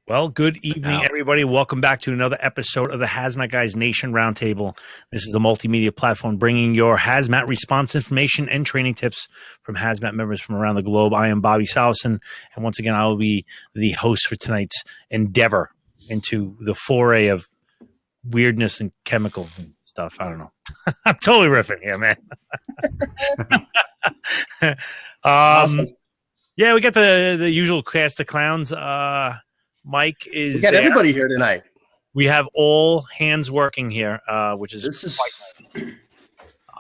Well, good evening, Now. everybody. Welcome back to another episode of the Hazmat Guys Nation Roundtable. This is a multimedia platform bringing your hazmat response information and training tips from hazmat members from around the globe. I am Bobby Salison, and once again, I will be the host for tonight's endeavor into the foray of weirdness and chemicals and stuff. I don't know. I'm totally riffing here, man. Awesome. Yeah, we got the usual cast of clowns. Mike is We got there. everybody here tonight. We have all hands working here, which is This is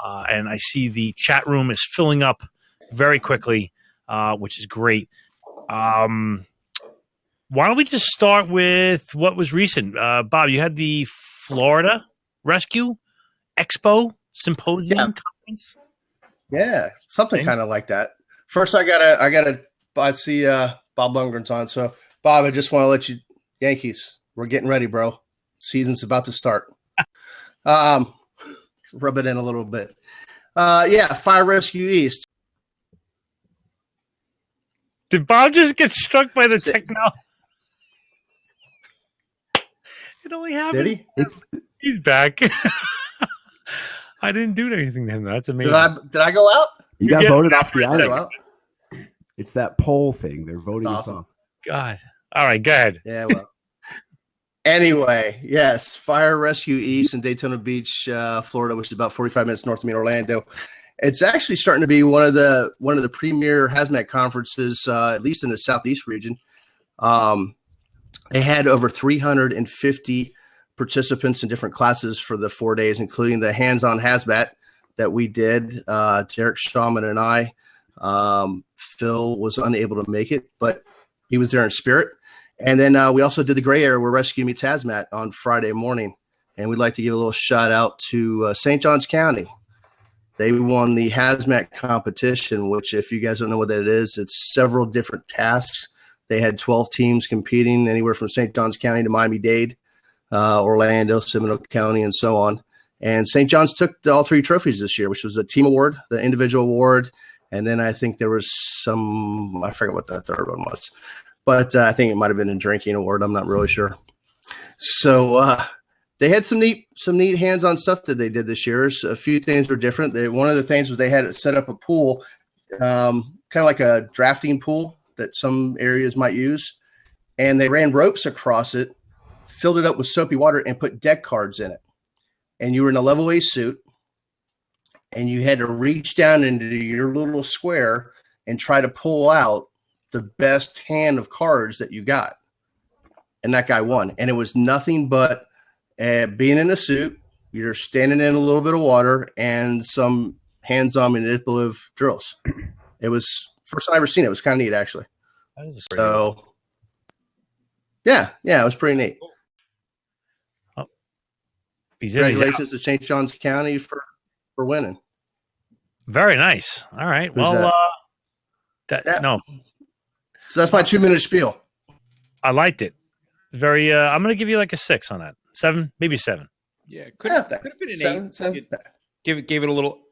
and I see the chat room is filling up very quickly, which is great. Why don't we just start with what was recent? Bob, you had the Florida Rescue Expo Symposium Conference. Yeah, something Okay. kind of like that. First, I see Bob Lundgren's on. So, Bob, I just want to let you, Yankees, we're getting ready, bro. Season's about to start. Rub it in a little bit. Fire Rescue East. Did Bob just get struck by the technology? It only happens. Did he? He's back. I didn't do anything to him. That's amazing. Did I go out? You got get voted off the Did I go island. out? It's that poll thing. They're voting That's us awesome. off. God. All right, go ahead. Yeah, well. Anyway, yes, Fire Rescue East in Daytona Beach, Florida, which is about 45 minutes north of me in Orlando. It's actually starting to be one of the premier hazmat conferences, at least in the Southeast region. They had over 350 participants in different classes for the 4 days, including the hands-on hazmat that we did. Derek Strawman and I. Phil was unable to make it, but he was there in spirit. And then we also did the gray area where Rescue Meets Hazmat on Friday morning. And we'd like to give a little shout out to St. Johns County. They won the hazmat competition, which if you guys don't know what that is, it's several different tasks. They had 12 teams competing anywhere from St. Johns County to Miami-Dade, Orlando, Seminole County, and so on. And St. John's took all three trophies this year, which was the team award, the individual award, and then I think there was I forget what the third one was. But I think it might have been a drinking award. I'm not really sure. So they had some neat hands-on stuff that they did this year. A few things were different. One of the things was they had it set up a pool, kind of like a drafting pool that some areas might use. And they ran ropes across it, filled it up with soapy water, and put deck cards in it. And you were in a level A suit, and you had to reach down into your little square and try to pull out the best hand of cards that you got. And that guy won. And it was nothing but being in a suit, you're standing in a little bit of water, and some hands-on manipulative drills. It was first time I've ever seen it. It was kind of neat, actually. That is So, yeah, it was pretty neat. Oh. He's in. Congratulations to St. Johns County for winning. Very nice. All right. Who's Well, that? No, So that's my 2-minute spiel. I liked it. Very. I'm going to give you like a 6 on that. 7, maybe 7. Yeah, Could have been an 8. Gave it a little,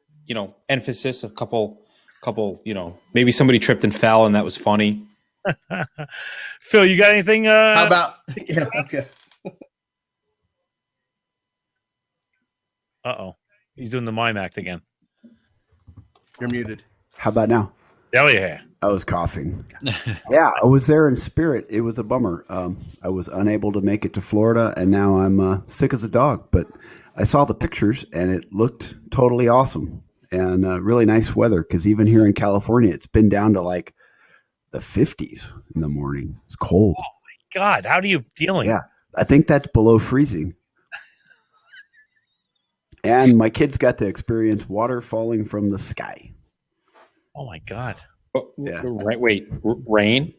emphasis. A couple, maybe somebody tripped and fell, and that was funny. Phil, you got anything? How about? Yeah, okay. Uh-oh. He's doing the mime act again. You're muted. How about now? Hell yeah. I was coughing. Yeah, I was there in spirit. It was a bummer. I was unable to make it to Florida, and now I'm sick as a dog. But I saw the pictures, and it looked totally awesome and really nice weather. Because even here in California, it's been down to like the 50s in the morning. It's cold. Oh my God, how are you dealing? Yeah, I think that's below freezing. And my kids got to experience water falling from the sky. Oh my God. Yeah. Right. Wait. Rain?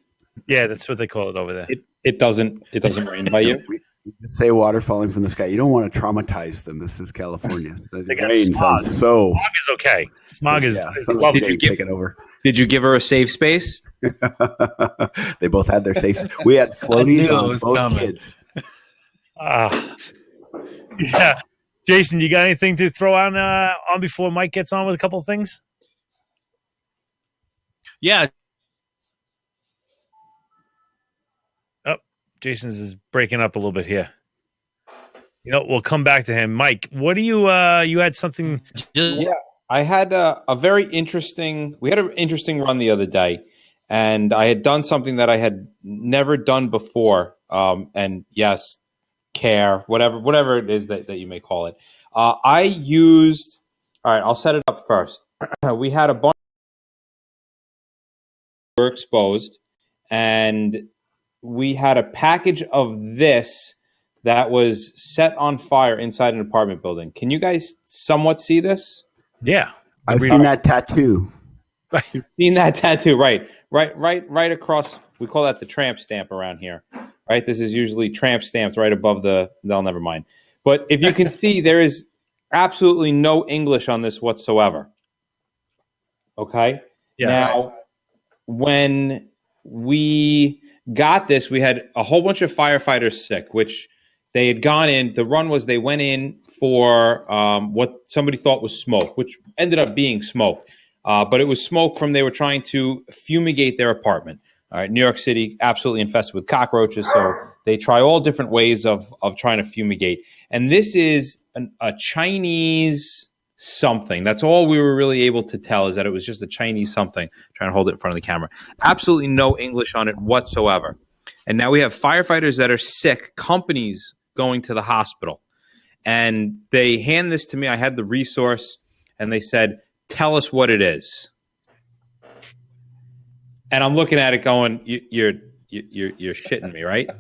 Yeah, that's what they call it over there. It doesn't rain by you. You just say water falling from the sky. You don't want to traumatize them. This is California. The They got rain smog. sounds so. Smog is okay. Smog is some lovely. did you take it over? Did you give her a safe space? They both had their safe. We had floaties on both coming. kids. Yeah. Jason, you got anything to throw on before Mike gets on with a couple of things? Yeah, Jason's is breaking up a little bit here. We'll come back to him. Mike, what do you had something? Yeah, I had a very interesting. We had an interesting run the other day, and I had done something that I had never done before. And yes, whatever it is that you may call it. I used. All right, I'll set it up first. We had a bunch were exposed, and we had a package of this that was set on fire inside an apartment building. Can you guys somewhat see this? Yeah, I've seen that tattoo. You've seen that tattoo, right across. We call that the tramp stamp around here, right? This is usually tramp stamped right above the. No, never mind. But if you can see, there is absolutely no English on this whatsoever. Okay. Yeah. Now, when we got this, we had a whole bunch of firefighters sick, which they had gone in. The run was they went in for what somebody thought was smoke, which ended up being smoke. But it was smoke from they were trying to fumigate their apartment. All right, New York City, absolutely infested with cockroaches. So they try all different ways of trying to fumigate. And this is a Chinese something. That's all we were really able to tell, is that it was just a Chinese something. I'm trying to hold it in front of the camera. Absolutely no English on it whatsoever. And now we have firefighters that are sick, companies going to the hospital. And they hand this to me. I had the resource, and they said, "Tell us what it is." And I'm looking at it going, you're shitting me, right?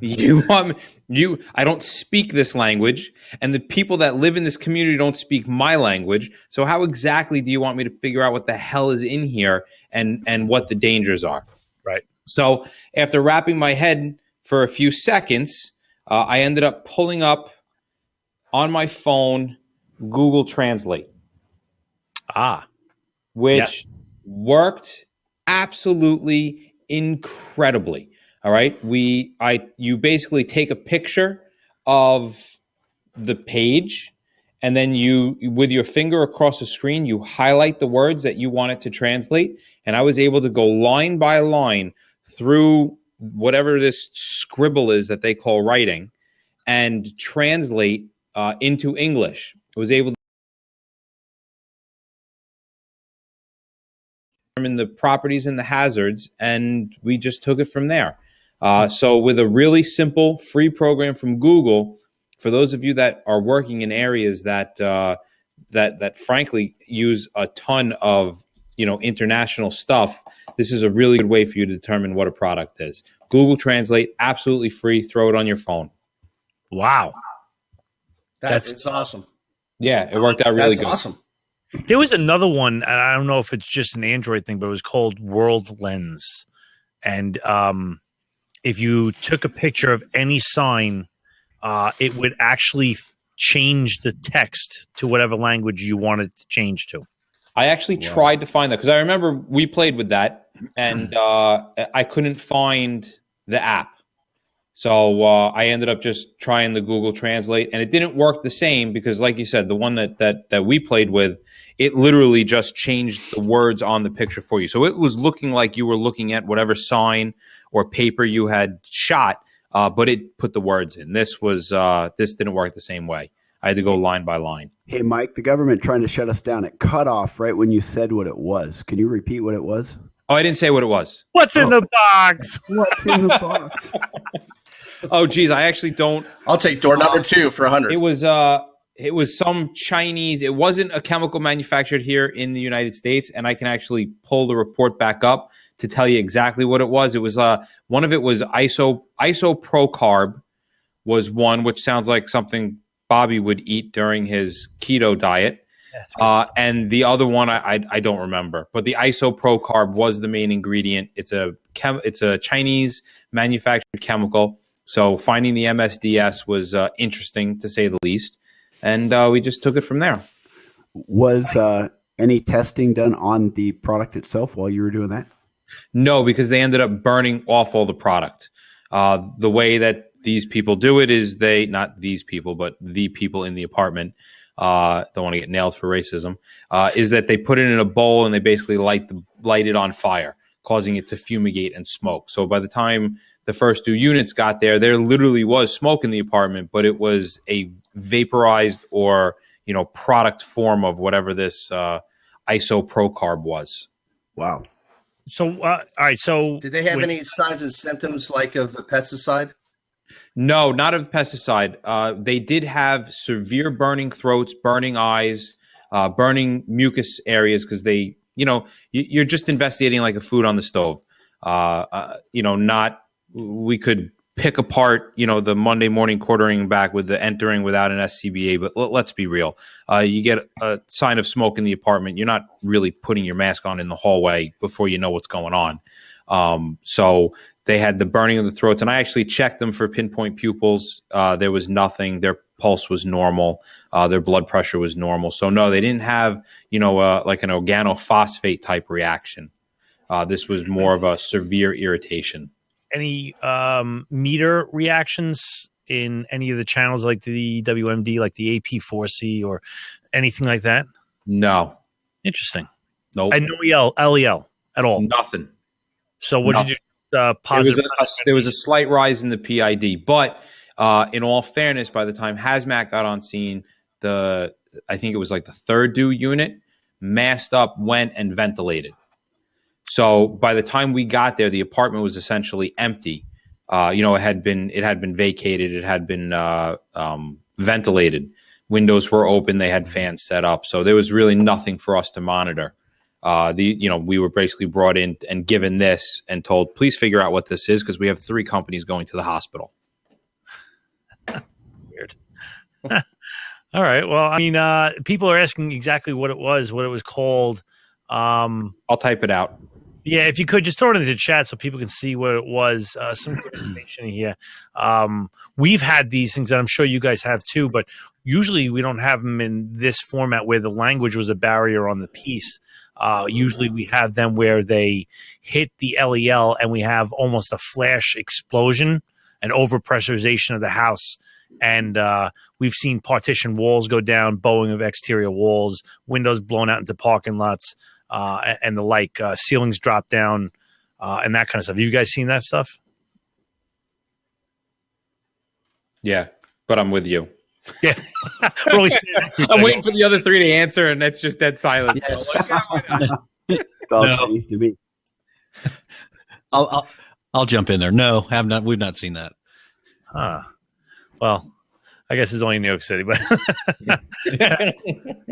I don't speak this language, and the people that live in this community don't speak my language. So how exactly do you want me to figure out what the hell is in here and what the dangers are? Right. So after wrapping my head for a few seconds, I ended up pulling up on my phone Google Translate. Which worked absolutely incredibly. All right. You basically take a picture of the page, and then you, with your finger across the screen, you highlight the words that you want it to translate. And I was able to go line by line through whatever this scribble is that they call writing and translate into English. I was able to determine the properties and the hazards, and we just took it from there. So with a really simple free program from Google, for those of you that are working in areas that frankly use a ton of international stuff, this is a really good way for you to determine what a product is. Google Translate, absolutely free. Throw it on your phone. Wow, That's awesome. Yeah, it worked out really good. That's awesome. There was another one, and I don't know if it's just an Android thing, but it was called World Lens. And if you took a picture of any sign, it would actually change the text to whatever language you wanted to change to. I actually tried to find that, because I remember we played with that, and I couldn't find the app. So I ended up just trying the Google Translate, and it didn't work the same because, like you said, the one that we played with, it literally just changed the words on the picture for you. So it was looking like you were looking at whatever sign or paper you had shot, but it put the words in. This didn't work the same way. I had to go line by line. Hey, Mike, the government trying to shut us down. It cut off right when you said what it was. Can you repeat what it was? Oh, I didn't say what it was. What's in the box? What's in the box? Oh, geez, I actually don't. I'll take door number 2 for 100. It was some Chinese. It wasn't a chemical manufactured here in the United States, and I can actually pull the report back up to tell you exactly what it was. It was one of it was isoprocarb was one, which sounds like something Bobby would eat during his keto diet. And the other one I don't remember, but the isoprocarb was the main ingredient. It's a Chinese manufactured chemical. So finding the MSDS was interesting, to say the least. And we just took it from there. Was any testing done on the product itself while you were doing that? No, because they ended up burning off all the product. The way that these people do it is not these people, but the people in the apartment, don't want to get nailed for racism, is that they put it in a bowl and they basically light it on fire. causing it to fumigate and smoke. So by the time the first 2 units got there literally was smoke in the apartment, but it was a vaporized or product form of whatever this isoprocarb was. Wow. So, all right. So, Did they have any signs and symptoms like of the pesticide? No, not of pesticide. They did have severe burning throats, burning eyes, burning mucus areas because they, you're just investigating like a food on the stove. We could pick apart, the Monday morning quartering back with the entering without an SCBA, but let's be real. You get a sign of smoke in the apartment, you're not really putting your mask on in the hallway before you know what's going on. So they had the burning of the throats, and I actually checked them for pinpoint pupils. There was nothing. Their pulse was normal. Their blood pressure was normal. So no, they didn't have, like an organophosphate type reaction. This was more of a severe irritation. Any meter reactions in any of the channels like the WMD, like the AP4C or anything like that? No. Interesting. Nope. And no LEL at all? Nothing. So what did you do? Positive. There was a slight rise in the PID, but in all fairness, by the time Hazmat got on scene, I think it was like the 3rd due unit masked up, went and ventilated. So by the time we got there, the apartment was essentially empty. It had been vacated. It had been ventilated. Windows were open. They had fans set up. So there was really nothing for us to monitor. We were basically brought in and given this and told, please figure out what this is because we have 3 companies going to the hospital. Weird. All right. Well, I mean, people are asking exactly what it was called. I'll type it out. Yeah, if you could just throw it into the chat so people can see what it was. Some good information here. We've had these things, and I'm sure you guys have too, but usually we don't have them in this format where the language was a barrier on the piece. Usually we have them where they hit the LEL and we have almost a flash explosion and overpressurization of the house. And we've seen partition walls go down, bowing of exterior walls, windows blown out into parking lots, and the like, ceilings drop down, and that kind of stuff. Have you guys seen that stuff? Yeah, but I'm with you. Yeah. I'm waiting for the other 3 to answer, and it's just dead silence. Yes. It's all it needs to be. I'll jump in there. No, we've not seen that. Well, I guess it's only in New York City, but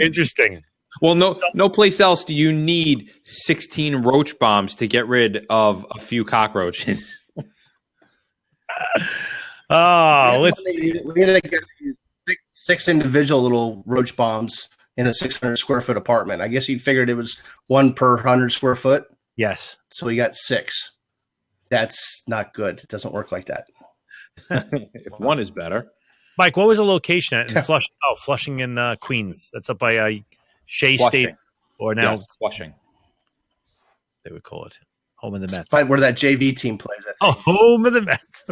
interesting. Well, no place else do you need 16 roach bombs to get rid of a few cockroaches. We need to get 6 individual little roach bombs in a 600 square foot apartment. I guess you figured it was 1 per 100 square foot. Yes. So we got 6. That's not good. It doesn't work like that. If one is better. Mike, what was the location at in Flushing? Oh, Flushing in Queens. That's up by Shea State, or now Flushing. They would call it home of the Mets. Right where that JV team plays. I think. Oh, home of the Mets.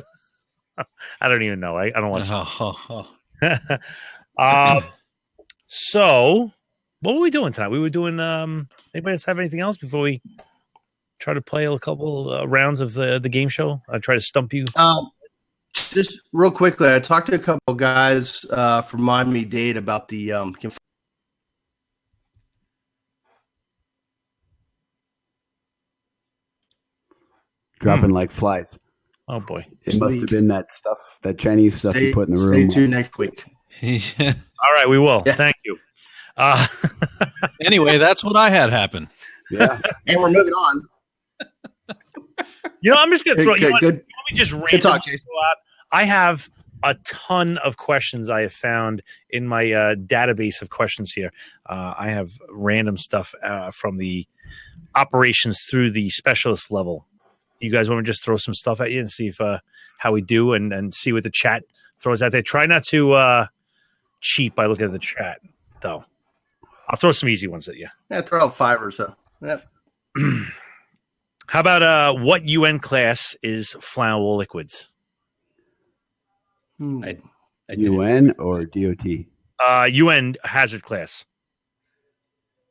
I don't even know. I don't watch. So, what were we doing tonight? We were doing. Anybody else have anything else before we try to play a couple rounds of the game show? I try to stump you. Just real quickly, I talked to a couple guys from Miami-Dade about the Dropping like flies. Oh boy! It must have been that stuff, that Chinese stuff you put in the room. Stay tuned next week. All right, we will. Yeah. Thank you. Anyway, that's what I had happen. Yeah, and we're moving on. I'm just gonna throw. Good. Let me just Good talk, Jason. I have a ton of questions I have found in my database of questions here. I have random stuff from the operations through the specialist level. You guys want to just throw some stuff at you and see if how we do and see what the chat throws out there. Try not to cheat by looking at the chat, though. I'll throw some easy ones at you. Yeah, throw out 5 or so. Yep. How about what UN class is flammable liquids? UN or DOT? UN hazard class.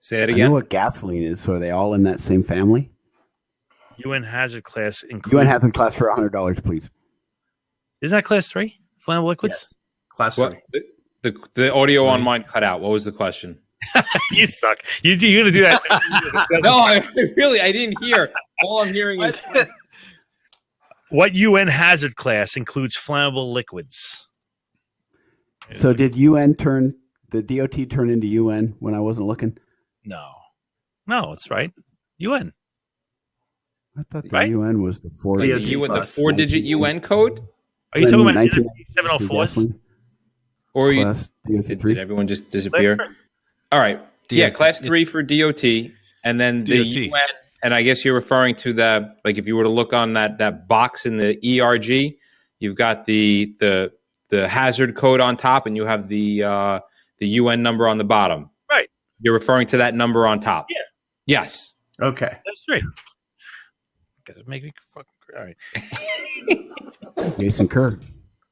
Say it I again. know what gasoline is. So are they all in that same family? UN hazard class includes. UN hazard class for $100, please. Isn't that class 3? Flammable liquids? Yes. Class What 3. the audio on mine cut out. What was the question? You suck. You're going to do that. No, I didn't hear. All I'm hearing is What UN hazard class includes flammable liquids? So did UN turn the DOT turn into UN when I wasn't looking? No, it's right. UN. I thought the Right? UN was the four. DOT the class. 4-digit UN code, Are you talking about 1993 704s? gasoline or you, class DOT did 3? everyone just disappear? All right. Yeah, class 3 for DOT, and then the DOT. UN. And I guess you're referring to the, like, if you were to look on that box in the ERG, you've got the hazard code on top, and you have the UN number on the bottom. Right. You're referring to that number on top. Yeah. Yes. Okay. That's right. Guess it make me fucking all right. Jason Kerr.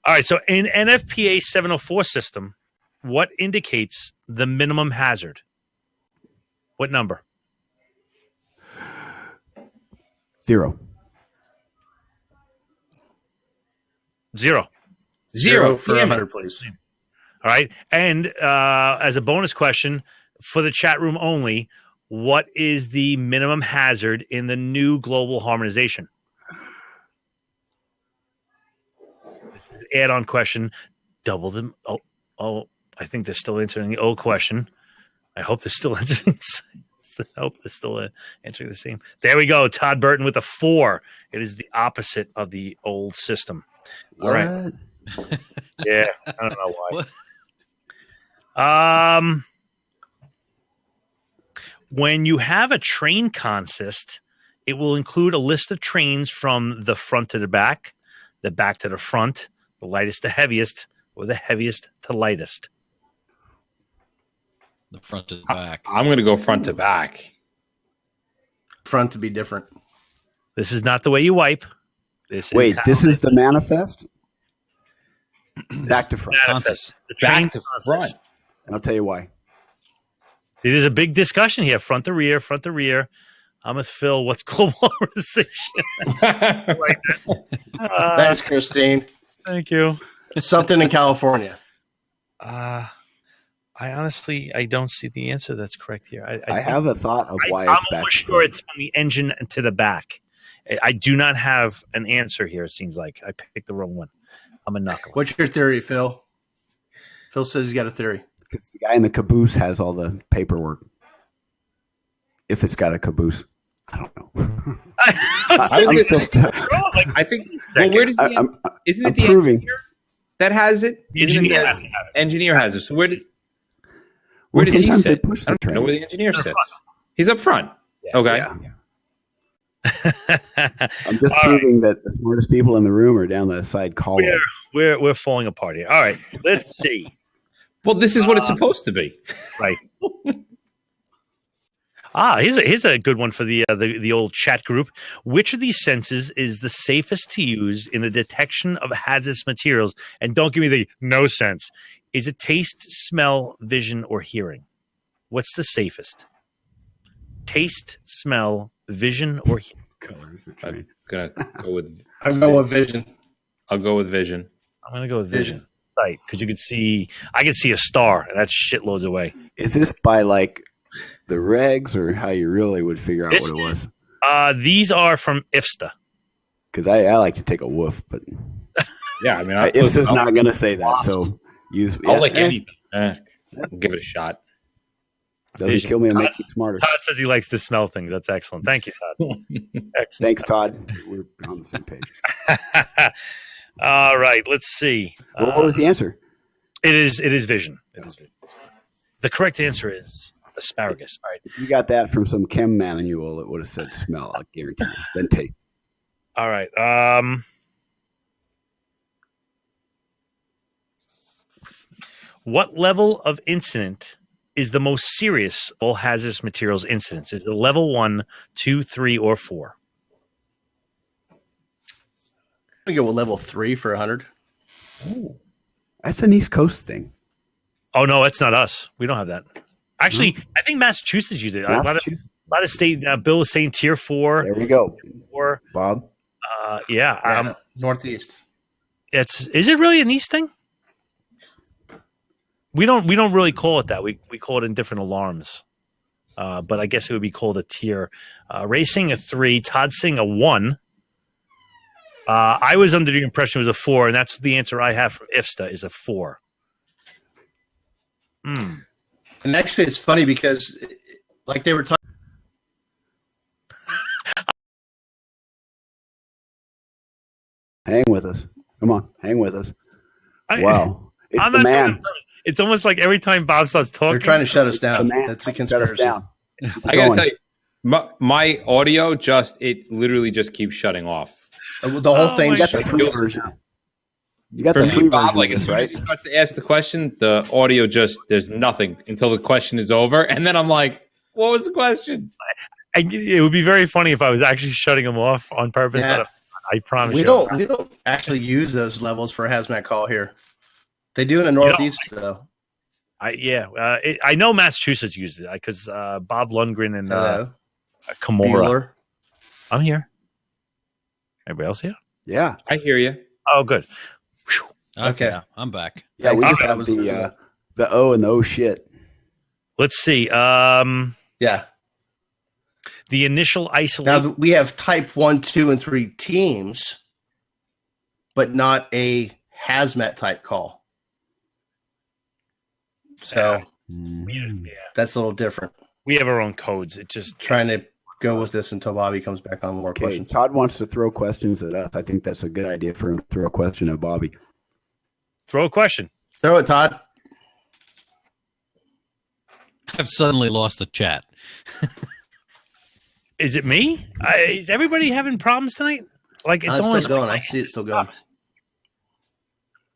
All right. So in NFPA 704 system, what indicates the minimum hazard? What number? 0. 0. Zero for Damn it. 100, please. All right. And as a bonus question for the chat room only, what is the minimum hazard in the new global harmonization? This is an add-on question. Double them. Oh, I think they're still answering the old question. I hope they're still answering. I hope they're still answering the same. There we go. Todd Burton with a 4. It is the opposite of the old system. All right. What? Yeah, I don't know why. When you have a train consist, it will include a list of trains from the front to the back to the front, the lightest to heaviest, or the heaviest to lightest. The front to the back. I'm going to go front to back. Front to be different. This is not the way you wipe. This Wait, is this is the manifest? Back to front. manifest. The train Back to consist. front. And I'll tell you why. See, there's a big discussion here. Front to rear, front to rear. I'm with Phil. What's global harmonization? Thanks, Christine. Thank you. Something in California. I honestly, I don't see the answer that's correct here. I have a thought of why I'm it's back almost to sure front. it's from the engine to the back. I do not have an answer here. It seems like I picked the wrong one. I'm a knuckle. What's your theory, Phil? Phil says he's got a theory. Because the guy in the caboose has all the paperwork. If it's got a caboose. I don't know. I'm still stuck. I think. Well, where does the isn't it I'm the proving. engineer that has it? The Isn't it engineer the has to have it. engineer has it. So where does Well, he sometimes they sit? push I the don't know where train. the engineer He's up sits. front. He's up front. Okay. Yeah. I'm just proving that the smartest people in the room are down the side column. we're falling apart here. All right, let's see. Well, this is what it's supposed to be. Right. Here's a good one for the old chat group. Which of these senses is the safest to use in the detection of hazardous materials? And don't give me the no sense. Is it taste, smell, vision, or hearing? What's the safest? Taste, smell, vision, or hearing? I'm gonna go with. I'm going with vision. I'll go with vision. I'm gonna go with vision. Right, because I can see a star, and that's shitloads away. Is this by like the regs or how you really would figure out This what it was? These are from IFSTA. Because I like to take a woof, but Yeah, I mean, IFSTA's not going to say that. So use. I'll like anything. Give it a shot. Doesn't Vision. kill me and makes me smarter. Todd says he likes to smell things. That's excellent. Thank you, Todd. Excellent. Thanks, Todd. We're on the same page. All right, let's see. Well, what was the answer? It is vision. It is vision. The correct answer is asparagus. All right. If you got that from some chem manual, it would have said smell. I guarantee you. Then taste. All right. What level of incident is the most serious of all hazardous materials incidents? Is it level 1, 2, 3, or 4? We go with level 3 for 100. That's an East Coast thing. Oh no, it's not us. We don't have that. Actually, I think Massachusetts uses it. A lot of Massachusetts? lot of state. Bill was saying tier 4. There we go. 4. Bob. Yeah. Northeast. Is it really an East thing? We don't really call it that. We call it in different alarms. But I guess it would be called a tier. Racing a 3, Todd Singh a 1. I was under the impression it was a 4, and that's the answer I have from IFSTA is a 4. And actually, it's funny because, like they were talking. Hang with us. Come on, hang with us. Wow. It's I'm the not man. doing it. It's almost like every time Bob starts talking, They're trying to shut us down. The man. That's a Shut us conspiracy. down. I gotta tell you, my audio it literally just keeps shutting off. The whole thing. You got the free version. You got For the me, free Bob, version like of as this, soon right? as he starts to ask the question, the audio there's nothing until the question is over, and then I'm like, "What was the question?" it would be very funny if I was actually shutting him off on purpose. Yeah. But I promise We you, don't actually use those levels for a hazmat call here. They do in the Northeast though. I know Massachusetts uses it because Bob Lundgren and Hello. Kimura. Bueller. I'm here. Everybody else here? Yeah. I hear you. Oh, good. Whew. Okay. Yeah, I'm back. Yeah, we Okay. just have the O and the O shit. Let's see. Yeah. The initial Now isolation. we have type 1, 2, and 3 teams, but not a hazmat type call. So that's a little different. We have our own codes. It just Trying to go with this until Bobby comes back on more Okay, questions. Todd wants to throw questions at us. I think that's a good idea for him to throw a question at Bobby. throw a question. Throw it, Todd. I've suddenly lost the chat. Is it me? Is everybody having problems tonight? Like it's It's almost still going. I see it still going.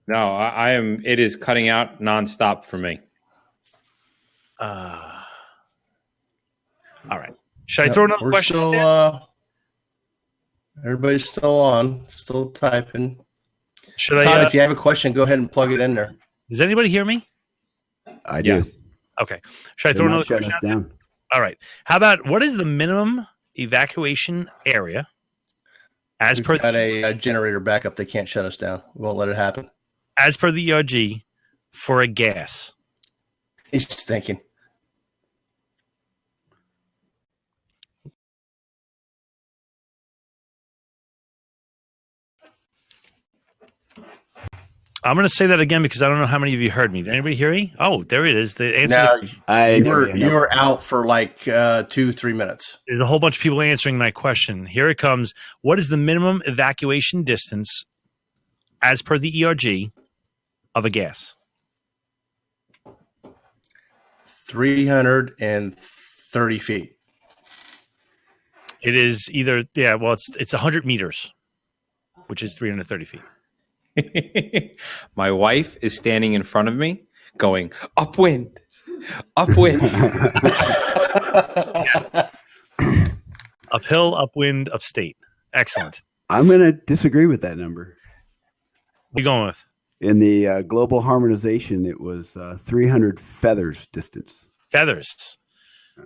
No, I am. It is cutting out nonstop for me. All right. Should I throw another We're question? still, everybody's still on, still typing. Should Todd, I? if you have a question, go ahead and plug it in there. Does anybody hear me? I do. Yes. Okay. Should I They're throw not another shutting question? us out there? down. All right. How about what is the minimum evacuation area as We've per got a generator backup. They can't shut us down. We won't let it happen. the ERG for a gas? He's just thinking. I'm going to say that again because I don't know how many of you heard me. Did anybody hear me? Oh, there it is. The answer. Now, you were out for like 2-3 minutes. There's a whole bunch of people answering my question. Here it comes. What is the minimum evacuation distance as per the ERG of a gas? 330 feet. It is either it's 100 meters, which is 330 feet. My wife is standing in front of me going, upwind, upwind. Uphill, upwind, upstate. Excellent. I'm going to disagree with that number. What are you going with? In the global harmonization, it was 300 feathers distance. Feathers,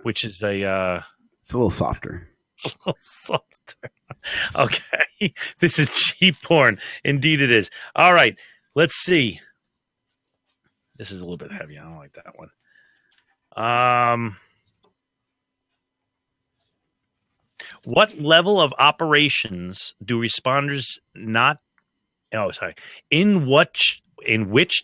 which is a little softer. a little softer. Okay. This is cheap porn. Indeed it is. All right. Let's see. This is a little bit heavy. I don't like that one. What level of operations do responders not in which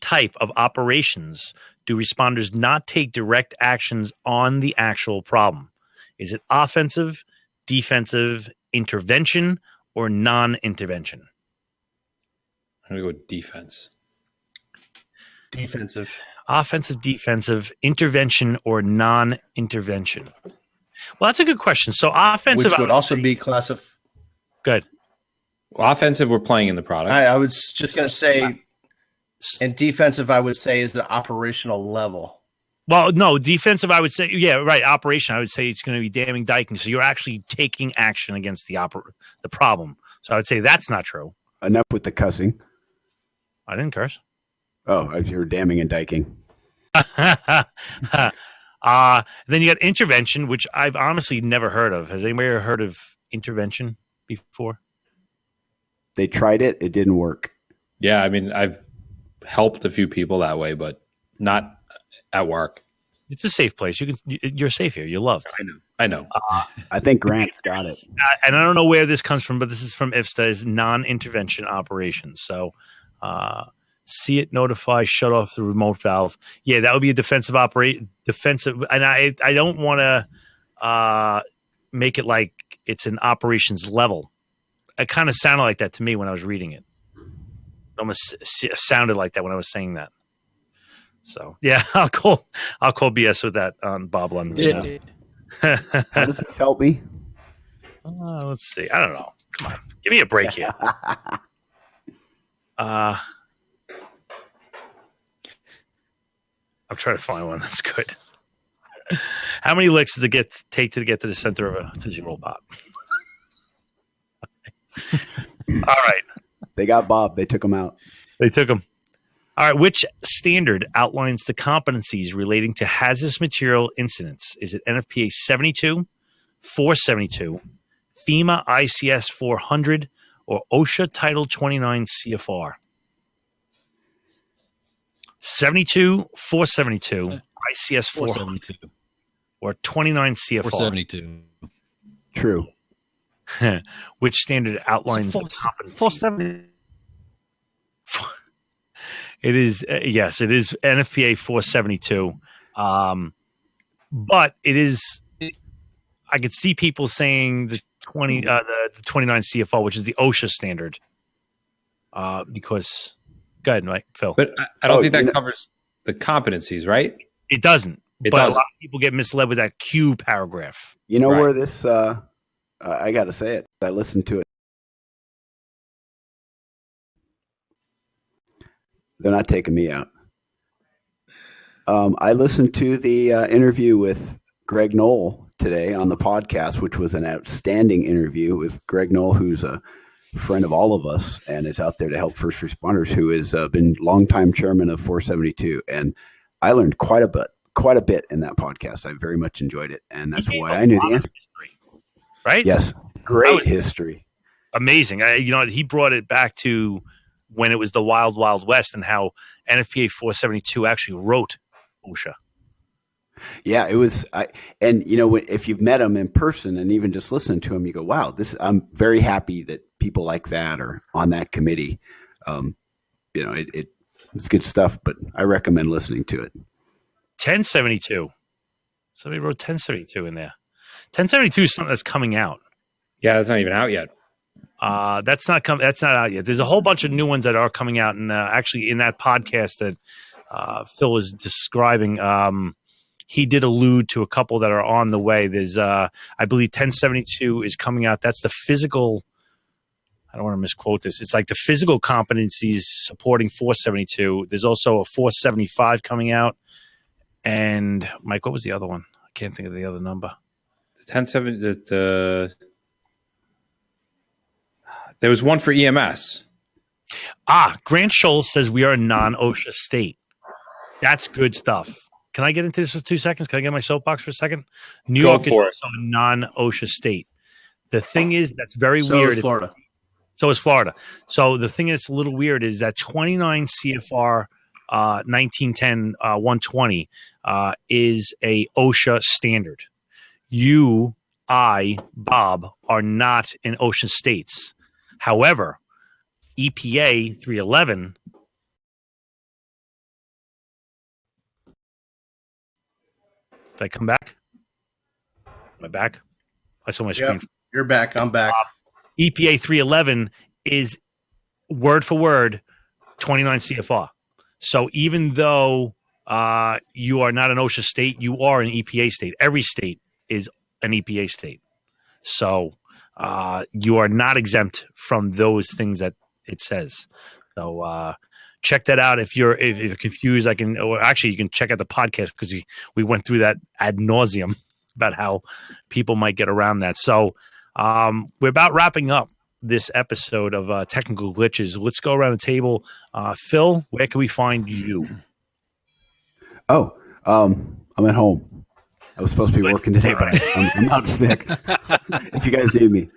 type of operations do responders not take direct actions on the actual problem? Is it offensive, defensive, intervention, or non-intervention? I'm going to go with defense. Defensive. Offensive, defensive, intervention, or non-intervention? Well, that's a good question. So offensive Which would also be classified. good. Well, offensive, we're playing in the product. I was just going to say, and defensive, I would say, is the operational level. Well, no, defensive, I would say, yeah, right. Operation, I would say it's going to be damming, diking. So you're actually taking action against the problem. So I would say that's not true. Enough with the cussing. I didn't curse. Oh, I heard damming and diking. Then you got intervention, which I've honestly never heard of. Has anybody ever heard of intervention before? They tried it. It didn't work. Yeah, I mean, I've helped a few people that way, but not at work. It's a safe place. You're safe here. You're loved. I know. I think Grant's got it. And I don't know where this comes from, but this is from IFSTA, is non-intervention operations. So see it, notify, shut off the remote valve. Yeah, that would be a defensive. And I don't want to make it like it's an operations level. It kind of sounded like that to me when I was reading it. Almost sounded like that when I was saying that. So yeah, I'll call BS with that on Bob London. How does this help me? Let's see. I don't know. Come on, give me a break here. I'm trying to find one that's good. How many licks does it take to get to the center of a Tootsie Roll Pop? All right. They got Bob. They took him out. They took him. All right. Which standard outlines the competencies relating to hazardous material incidents? Is it NFPA 72, 472, FEMA ICS 400, or OSHA Title 29 CFR? 72, 472, ICS 400, or 29 CFR? 472. True. Which standard outlines the competencies? 470. It is yes, it is NFPA 472, but it is. I could see people saying the 29 CFR, which is the OSHA standard, because. Go ahead, Mike, Phil. But I don't think that covers the competencies, right? It doesn't. It but doesn't. A lot of people get misled with that Q paragraph. You know Right. where this? I got to say it. I listened to it. They're not taking me out. I listened to the interview with Greg Knoll today on the podcast, which was an outstanding interview with Greg Knoll, who's a friend of all of us and is out there to help first responders, who has been longtime chairman of 472. And I learned quite a bit in that podcast. I very much enjoyed it. And that's why I knew the answer. History, right? Yes. Great history. Amazing. He brought it back to when it was the Wild Wild West and how NFPA 472 actually wrote OSHA. Yeah, it was. If you've met him in person and even just listening to him, you go, "Wow, I'm very happy that people like that are on that committee." It's good stuff, but I recommend listening to it. 1072. Somebody wrote 1072 in there. 1072 is something that's coming out. Yeah, that's not even out yet. That's not out yet. There's a whole bunch of new ones that are coming out, and actually in that podcast that Phil was describing, he did allude to a couple that are on the way. There's, I believe, 1072 is coming out. That's the physical. I don't want to misquote this. It's like the physical competencies supporting 472. There's also a 475 coming out. And Mike, what was the other one? I can't think of the other number. 1070. There was one for EMS. Grant Scholl says we are a non-OSHA state. That's good stuff. Can I get into this for 2 seconds? Can I get my soapbox for a second? New York is also a non-OSHA state. The thing is, that's very weird. So is Florida. So is Florida. So the thing that's a little weird is that 29 CFR 1910 120 is a OSHA standard. You, I, Bob, are not in OSHA states. However, EPA 311. Did I come back? Am I back? I saw my screen. Yep, you're back. I'm back. EPA 311 is word for word 29 CFR. So even though you are not an OSHA state, you are an EPA state. Every state is an EPA state. So you are not exempt from those things that it says. So check that out. If you're confused, you can check out the podcast because we went through that ad nauseum about how people might get around that. So we're about wrapping up this episode of Technical Glitches. Let's go around the table. Phil, where can we find you? I'm at home. I was supposed to be working today, but I'm out sick. If you guys need me.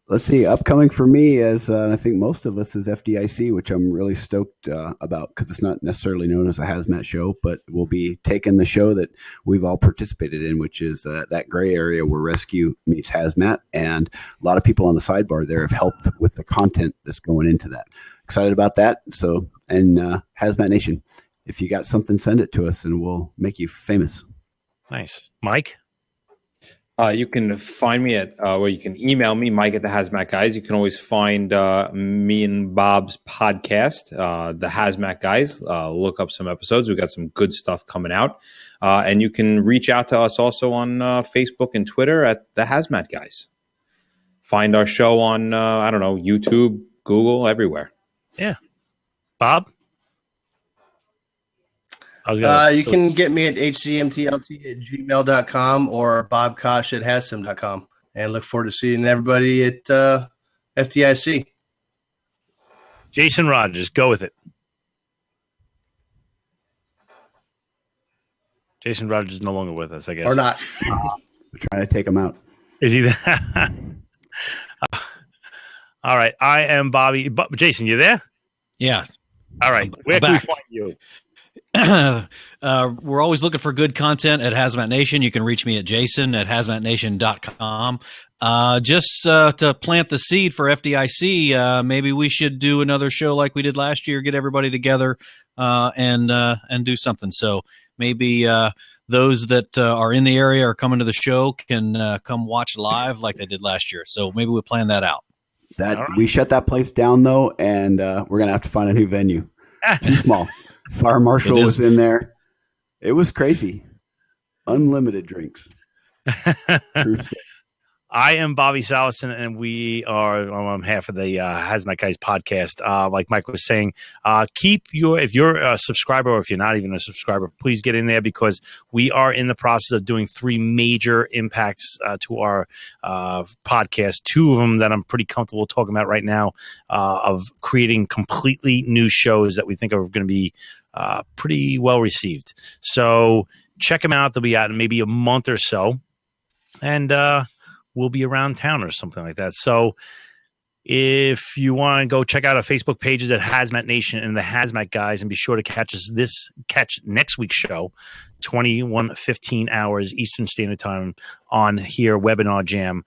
Let's see. Upcoming for me, as I think most of us, is FDIC, which I'm really stoked about because it's not necessarily known as a hazmat show, but we'll be taking the show that we've all participated in, which is that gray area where rescue meets hazmat. And a lot of people on the sidebar there have helped with the content that's going into that. Excited about that. So, and Hazmat Nation, if you got something, send it to us and we'll make you famous. Nice. Mike? You can find me at, where you can email me, Mike at the Hazmat Guys. You can always find me and Bob's podcast, the Hazmat Guys. Look up some episodes. We've got some good stuff coming out. And you can reach out to us also on Facebook and Twitter at the Hazmat Guys. Find our show on, YouTube, Google, everywhere. Yeah. Bob? You can get me at hcmtlt@gmail.com or bobkosh@hassim.com. And look forward to seeing everybody at FDIC. Jason Rogers, go with it. Jason Rogers is no longer with us, I guess. Or not. We're trying to take him out. Is he there? All right. I am Bobby. Jason, you there? Yeah. All right. Where can we find you? We're always looking for good content at Hazmat Nation. You can reach me at Jason at hazmatnation.com. Just to plant the seed for FDIC, maybe we should do another show like we did last year, get everybody together and do something. So maybe those that are in the area or coming to the show can come watch live like they did last year. So maybe we'll plan that out. We shut that place down, though, and we're going to have to find a new venue. Too small. Fire marshal was in there. It was crazy. Unlimited drinks. I am Bobby Salison, and we are on behalf of the Hazmat Guys podcast. Like Mike was saying, if you're a subscriber or if you're not even a subscriber, please get in there because we are in the process of doing 3 major impacts to our podcast. 2 of them that I'm pretty comfortable talking about right now of creating completely new shows that we think are going to be pretty well received. So check them out. They'll be out in maybe a month or so. And we'll be around town or something like that. So if you want to go check out our Facebook pages at Hazmat Nation and the Hazmat Guys, and be sure to catch next week's show, 21:15 hours Eastern Standard Time on here, Webinar Jam.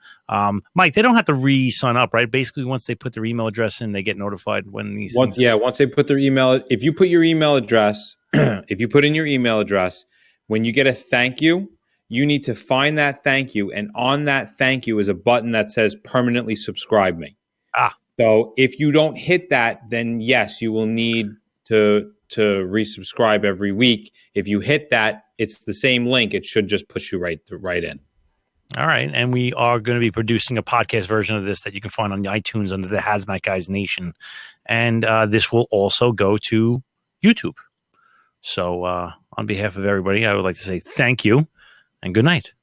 Mike, they don't have to re-sign up, right? Basically, once they put their email address in, they get notified when these. Once they put their email, if you put your email address, if you put in your email address, when you get a thank you, you need to find that thank you, and on that thank you is a button that says permanently subscribe me. So if you don't hit that, then yes, you will need to resubscribe every week. If you hit that, it's the same link. It should just push you right in. All right. And we are going to be producing a podcast version of this that you can find on iTunes under the Hazmat Guys Nation. And this will also go to YouTube. So on behalf of everybody, I would like to say thank you and good night.